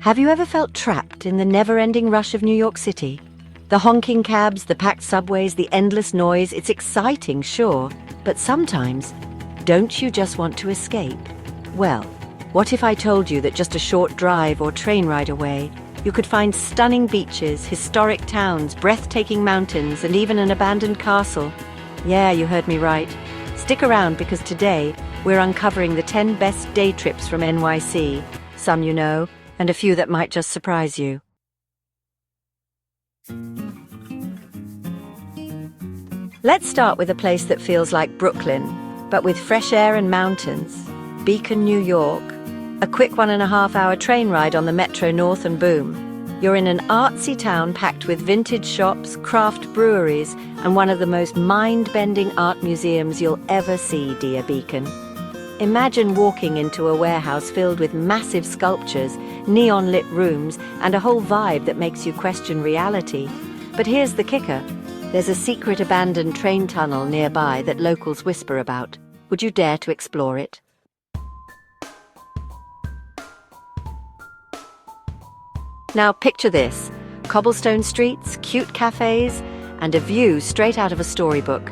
Have you ever felt trapped in the never-ending rush of New York City? The honking cabs, the packed subways, the endless noise, it's exciting, sure, but sometimes, don't you just want to escape? Well, what if I told you that just a short drive or train ride away, you could find stunning beaches, historic towns, breathtaking mountains, and even an abandoned castle? Yeah, you heard me right. Stick around because today, we're uncovering the 10 best day trips from NYC, some you know, and a few that might just surprise you. Let's start with a place that feels like Brooklyn, but with fresh air and mountains. Beacon, New York. A quick 1.5-hour train ride on the Metro North and boom. You're in an artsy town packed with vintage shops, craft breweries, and one of the most mind-bending art museums you'll ever see, dear Beacon. Imagine walking into a warehouse filled with massive sculptures, neon-lit rooms, and a whole vibe that makes you question reality. But here's the kicker. There's a secret abandoned train tunnel nearby that locals whisper about. Would you dare to explore it? Now picture this. Cobblestone streets, cute cafes, and a view straight out of a storybook.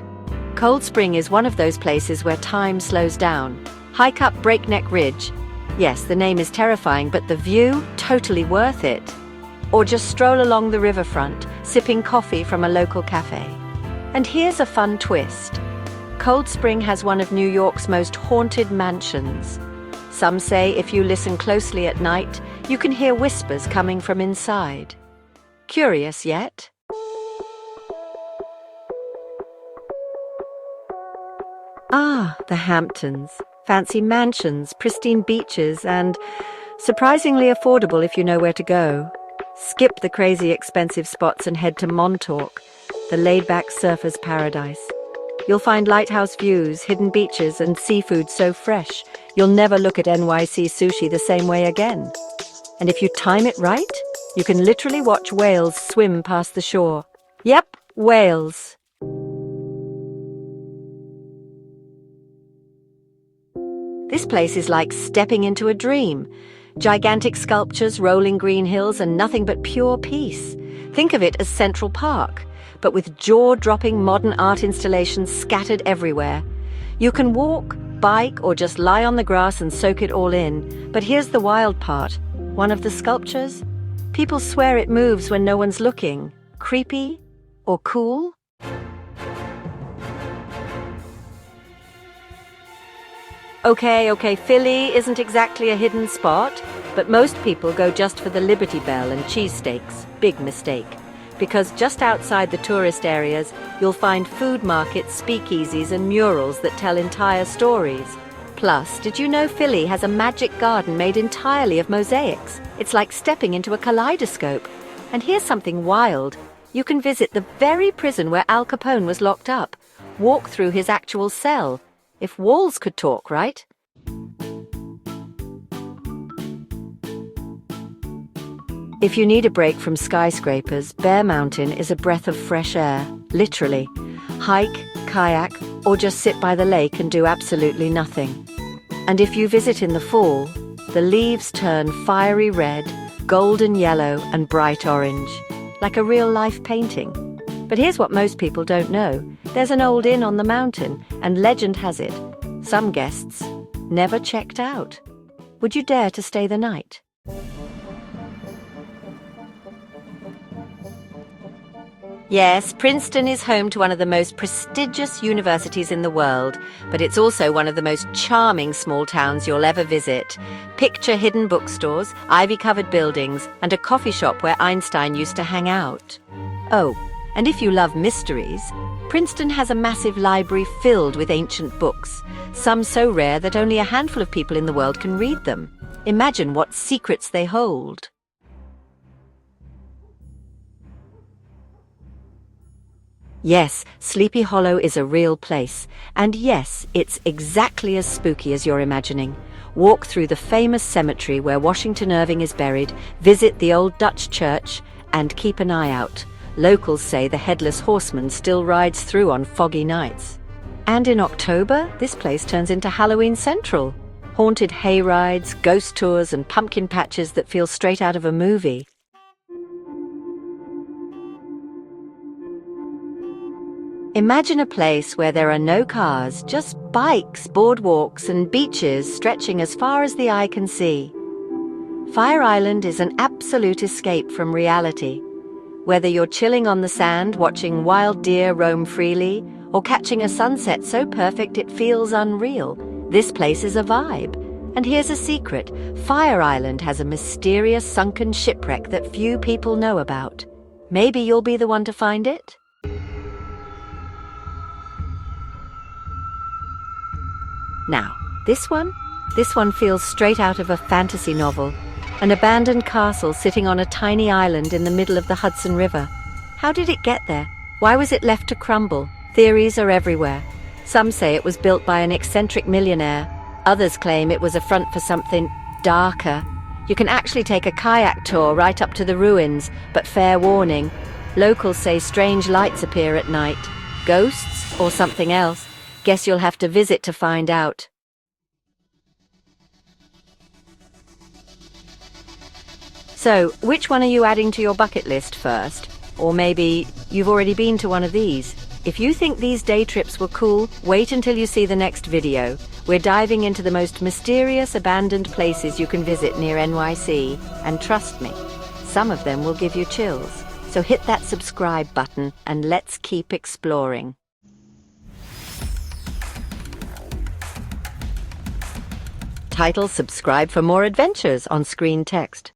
Cold Spring is one of those places where time slows down. Hike up Breakneck Ridge. Yes, the name is terrifying, but the view, totally worth it. Or just stroll along the riverfront, sipping coffee from a local cafe. And here's a fun twist. Cold Spring has one of New York's most haunted mansions. Some say if you listen closely at night, you can hear whispers coming from inside. Curious yet? Ah, the Hamptons. Fancy mansions, pristine beaches, and surprisingly affordable if you know where to go. Skip the crazy expensive spots and head to Montauk, the laid-back surfer's paradise. You'll find lighthouse views, hidden beaches, and seafood so fresh, you'll never look at NYC sushi the same way again. And if you time it right, you can literally watch whales swim past the shore. Yep, whales. This place is like stepping into a dream. Gigantic sculptures, rolling green hills, and nothing but pure peace. Think of it as Central Park, but with jaw-dropping modern art installations scattered everywhere. You can walk, bike, or just lie on the grass and soak it all in. But here's the wild part. One of the sculptures? People swear it moves when no one's looking. Creepy? Or cool? Okay, Philly isn't exactly a hidden spot, but most people go just for the Liberty Bell and cheesesteaks. Big mistake. Because just outside the tourist areas, you'll find food markets, speakeasies, and murals that tell entire stories. Plus, did you know Philly has a magic garden made entirely of mosaics? It's like stepping into a kaleidoscope. And here's something wild. You can visit the very prison where Al Capone was locked up. Walk through his actual cell. If walls could talk, right? If you need a break from skyscrapers, Bear Mountain is a breath of fresh air, literally. Hike, kayak, or just sit by the lake and do absolutely nothing. And if you visit in the fall, the leaves turn fiery red, golden yellow, and bright orange, like a real-life painting. But here's what most people don't know. There's an old inn on the mountain, and legend has it, some guests never checked out. Would you dare to stay the night? Yes, Princeton is home to one of the most prestigious universities in the world, but it's also one of the most charming small towns you'll ever visit. Picture hidden bookstores, ivy-covered buildings, and a coffee shop where Einstein used to hang out. Oh, and if you love mysteries, Princeton has a massive library filled with ancient books, some so rare that only a handful of people in the world can read them. Imagine what secrets they hold. Yes, Sleepy Hollow is a real place. And yes, it's exactly as spooky as you're imagining. Walk through the famous cemetery where Washington Irving is buried, visit the old Dutch church, and keep an eye out. Locals say the Headless Horseman still rides through on foggy nights. And in October, this place turns into Halloween Central. Haunted hayrides, ghost tours, and pumpkin patches that feel straight out of a movie. Imagine a place where there are no cars, just bikes, boardwalks, and beaches stretching as far as the eye can see. Fire Island is an absolute escape from reality. Whether you're chilling on the sand, watching wild deer roam freely, or catching a sunset so perfect it feels unreal, this place is a vibe. And here's a secret: Fire Island has a mysterious sunken shipwreck that few people know about. Maybe you'll be the one to find it? Now, this one feels straight out of a fantasy novel. An abandoned castle sitting on a tiny island in the middle of the Hudson River. How did it get there? Why was it left to crumble? Theories are everywhere. Some say it was built by an eccentric millionaire. Others claim it was a front for something darker. You can actually take a kayak tour right up to the ruins, but fair warning, locals say strange lights appear at night. Ghosts or something else? Guess you'll have to visit to find out. So, which one are you adding to your bucket list first? Or maybe you've already been to one of these? If you think these day trips were cool, wait until you see the next video. We're diving into the most mysterious abandoned places you can visit near NYC, and trust me, some of them will give you chills. So hit that subscribe button and let's keep exploring. Title: Subscribe for more adventures on screen text.